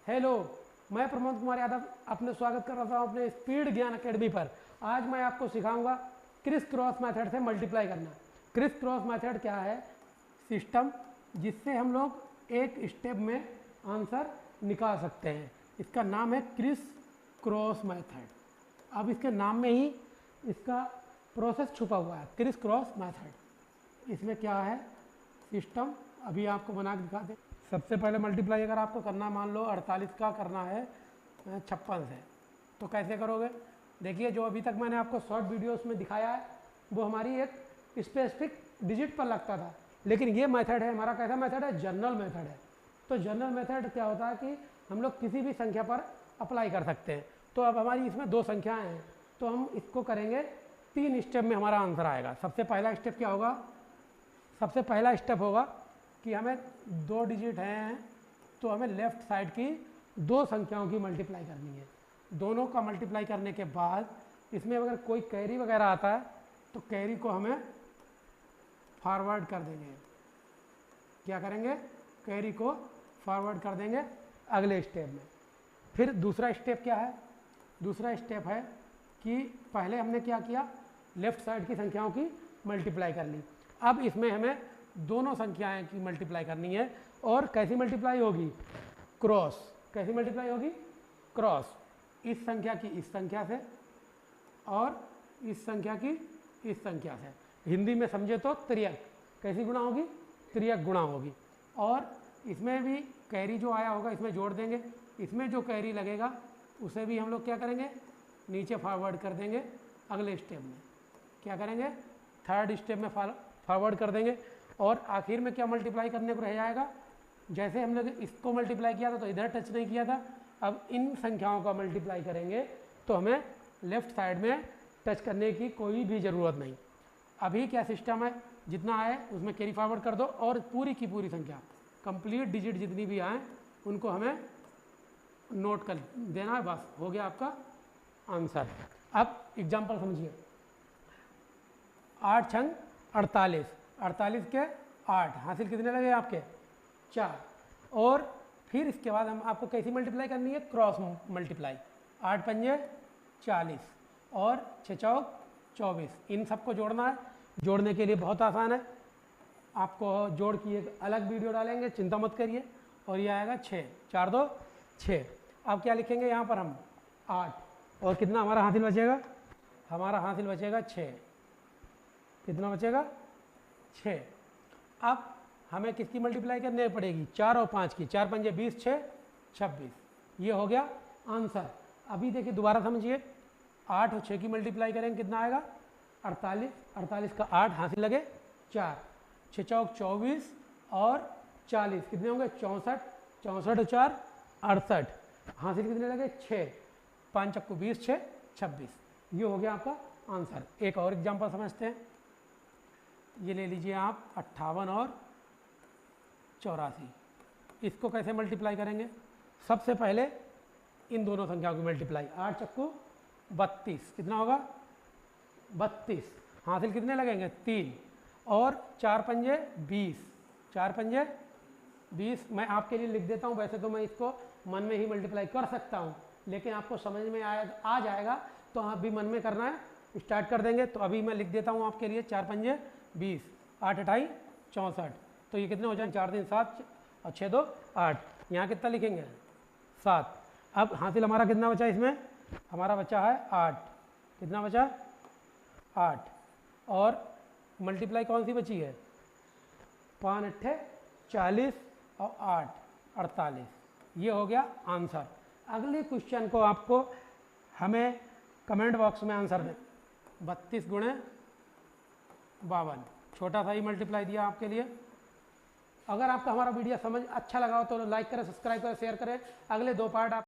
Hello, मैं प्रमोद कुमार यादव अपने स्वागत कर रहा हूँ अपने स्पीड ज्ञान अकेडमी पर। आज मैं आपको सिखाऊंगा क्रिस क्रॉस मेथड से मल्टीप्लाई करना। क्रिस क्रॉस मेथड क्या है? सिस्टम जिससे हम लोग एक स्टेप में आंसर निकाल सकते हैं। इसका नाम है क्रिस क्रॉस मेथड। अब इसके नाम में ही इसका प्रोसेस छुपा हुआ है, क्रिस क्रॉस मेथड। इसमें क्या है सिस्टम, अभी आपको बना के दिखा दें। सबसे पहले मल्टीप्लाई अगर आपको करना, मान लो 48 का करना है 56 से, तो कैसे करोगे? देखिए, जो अभी तक मैंने आपको शॉर्ट वीडियोस में दिखाया है वो हमारी एक स्पेसिफिक डिजिट पर लगता था, लेकिन ये मेथड है हमारा, कैसा मेथड है? जनरल मेथड है। तो जनरल मेथड क्या होता है कि हम लोग किसी भी संख्या पर अप्लाई कर सकते हैं। तो अब हमारी इसमें दो संख्याएँ हैं, तो हम इसको करेंगे 3 स्टेप में हमारा आंसर आएगा। सबसे पहला स्टेप क्या होगा? सबसे पहला स्टेप होगा कि हमें 2 डिजिट हैं तो हमें लेफ्ट साइड की 2 संख्याओं की मल्टीप्लाई करनी है। दोनों का मल्टीप्लाई करने के बाद इसमें अगर कोई कैरी वगैरह आता है तो कैरी को हमें फॉरवर्ड कर देंगे। क्या करेंगे? कैरी को फॉरवर्ड कर देंगे अगले स्टेप में। फिर दूसरा स्टेप क्या है? दूसरा स्टेप है कि पहले हमने क्या किया, लेफ्ट साइड की संख्याओं की मल्टीप्लाई कर ली। अब इसमें हमें दोनों संख्याएं की मल्टीप्लाई करनी है। और कैसी मल्टीप्लाई होगी? क्रॉस। कैसी मल्टीप्लाई होगी? क्रॉस। इस संख्या की इस संख्या से और इस संख्या की इस संख्या से। हिंदी में समझे तो त्रियक। कैसी गुणा होगी? त्रियक गुणा होगी। और इसमें भी कैरी जो आया होगा इसमें जोड़ देंगे। इसमें जो कैरी लगेगा उसे भी हम लोग क्या करेंगे? नीचे फॉरवर्ड कर देंगे अगले स्टेप में। क्या करेंगे? थर्ड स्टेप में फॉरवर्ड कर देंगे। और आखिर में क्या मल्टीप्लाई करने को रह जाएगा? जैसे हम लोग इसको मल्टीप्लाई किया था तो इधर टच नहीं किया था, अब इन संख्याओं का मल्टीप्लाई करेंगे तो हमें लेफ्ट साइड में टच करने की कोई भी ज़रूरत नहीं। अभी क्या सिस्टम है, जितना आए उसमें कैरी फॉरवर्ड कर दो और पूरी की पूरी संख्या, कंप्लीट डिजिट जितनी भी आए उनको हमें नोट कर देना है। बस हो गया आपका आंसर। अब एग्जाम्पल समझिए। 8 छंग 48, 48 के 8 हासिल कितने लगे आपके? 4। और फिर इसके बाद हम आपको कैसी मल्टीप्लाई करनी है? Cross multiply. 8 पंजे 40 और 6 चौक 24। इन सबको जोड़ना है। जोड़ने के लिए बहुत आसान है, आपको जोड़ की एक अलग वीडियो डालेंगे, चिंता मत करिए। और ये आएगा 6, 4 2 6। अब क्या लिखेंगे यहाँ पर हम? 8। और कितना हमारा हासिल बचेगा? हमारा हासिल बचेगा 6। कितना बचेगा? 6। अब हमें किसकी मल्टीप्लाई करनी पड़ेगी? 4 और 5 की। 4 पंजे 20, 6 26। ये हो गया आंसर। अभी देखिए दोबारा समझिए। 8 और 6 की मल्टीप्लाई करेंगे, कितना आएगा? 48। 48 का 8 हासिल लगे 4, 6 चौक 24 और 40 कितने होंगे? 64। 64 और 4 68। हासिल कितने लगे? 6। 5 चक्कू 20, 6 26। ये हो गया आपका आंसर। एक और एग्जाम्पल समझते हैं। ये ले लीजिए आप 58 और 84। इसको कैसे मल्टीप्लाई करेंगे? सबसे पहले इन दोनों संख्याओं की मल्टीप्लाई। 8 चक्कू 32 कितना होगा? 32। हासिल कितने लगेंगे? 3। और 4 पंजे 20, 4 पंजे 20। मैं आपके लिए लिख देता हूँ, वैसे तो मैं इसको मन में ही मल्टीप्लाई कर सकता हूँ, लेकिन आपको समझ में आ जाएगा तो आप भी मन में करना है, स्टार्ट कर देंगे। तो अभी मैं लिख देता हूँ आपके लिए। 4 पंजे 20, 8 28 64। तो ये कितने हो जाए? 4 3 7 और 6 2 8। यहाँ कितना लिखेंगे? 7। अब हासिल हमारा कितना बचा इसमें? हमारा बचा है 8। कितना बचा? 8। और मल्टीप्लाई कौन सी बची है? 5 8 40 और 8 48। ये हो गया आंसर। अगले क्वेश्चन को आपको हमें कमेंट बॉक्स में आंसर दें। 32 गुणे 52। छोटा सा ही मल्टीप्लाई दिया आपके लिए। अगर आपका हमारा वीडियो समझ अच्छा लगा हो तो लाइक करें, सब्सक्राइब करें, शेयर करें। अगले 2 पार्ट आप